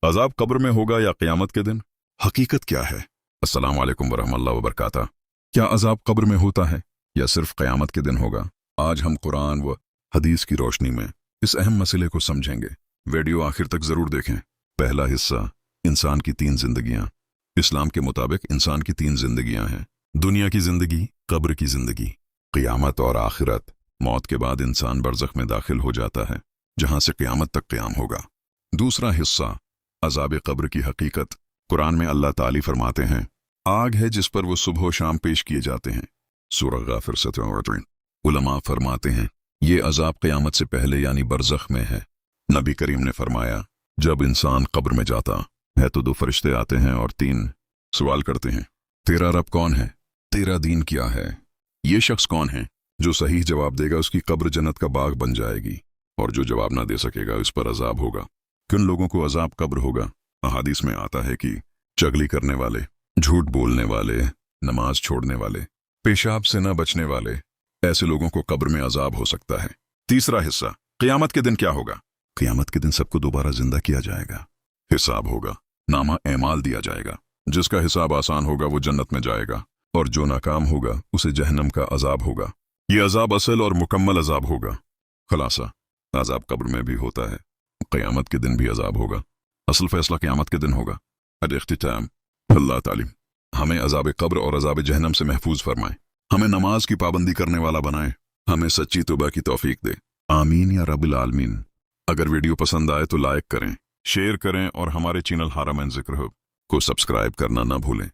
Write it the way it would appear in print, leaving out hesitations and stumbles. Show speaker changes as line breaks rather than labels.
अजाब कब्र में होगा या क़यामत के दिन? हकीकत क्या है? अस्सलाम वालेकुम वरहमतुल्लाहि वबरकातुहू। क्या अजाब कब्र में होता है या सिर्फ क़यामत के दिन होगा? आज हम कुरान व हदीस की रोशनी में इस अहम मसले को समझेंगे। वीडियो आखिर तक ज़रूर देखें। पहला हिस्सा, इंसान की 3 जिंदगियां। इस्लाम के मुताबिक इंसान की 3 जिंदगियां हैं। दुनिया की जिंदगी, कब्र की जिंदगी, क़यामत और आखिरत। मौत के बाद इंसान बरज़ख में दाखिल हो जाता है, जहां से क़यामत तक क़याम होगा। दूसरा हिस्सा, अज़ाब कब्र की हकीकत। कुरान में अल्लाह ताली फरमाते हैं, आग है जिस पर वो सुबह व शाम पेश किए जाते हैं। सूरह गाफिर 17। उलमा फरमाते हैं ये अज़ाब क़यामत से पहले यानी बरज़ख में है। नबी करीम ने फरमाया, जब इंसान कब्र में जाता है तो 2 फरिश्ते आते हैं और 3 सवाल करते हैं, तेरा रब कौन है? तेरा दीन क्या है? ये शख्स कौन है? जो सही जवाब देगा उसकी कब्र जन्नत का बाग बन जाएगी, और जो जवाब ना दे सकेगा उस पर अजाब होगा। किन लोगों को अजाब कब्र होगा? अहादीस में आता है कि चगली करने वाले, झूठ बोलने वाले, नमाज छोड़ने वाले, पेशाब से न बचने वाले, ऐसे लोगों को कब्र में अजाब हो सकता है। तीसरा हिस्सा, क़यामत के दिन क्या होगा? क़यामत के दिन सबको दोबारा जिंदा किया जाएगा। हिसाब होगा, नामा एमाल दिया जाएगा। जिसका हिसाब आसान होगा वो जन्नत में जाएगा, और जो नाकाम होगा उसे जहन्नम का अजाब होगा। ये अजाब असल और मुकम्मल अजाब होगा। खुलासा, अजाब कब्र में भी होता है, क़यामत के दिन भी अजाब होगा। असल फैसला क़यामत के दिन होगा। अल-इख्तिताम, अल्लाह ताली हमें अजाब कब्र और अजाब जहन्नम से महफूज फरमाए। हमें नमाज की पाबंदी करने वाला बनाए। हमें सच्ची तौबा की तौफीक दे। आमीन या रब्बिल आलमीन। अगर वीडियो पसंद आए तो लाइक करें, शेयर करें और हमारे चैनल हरम एंड ज़िक्र को सब्सक्राइब करना ना भूलें।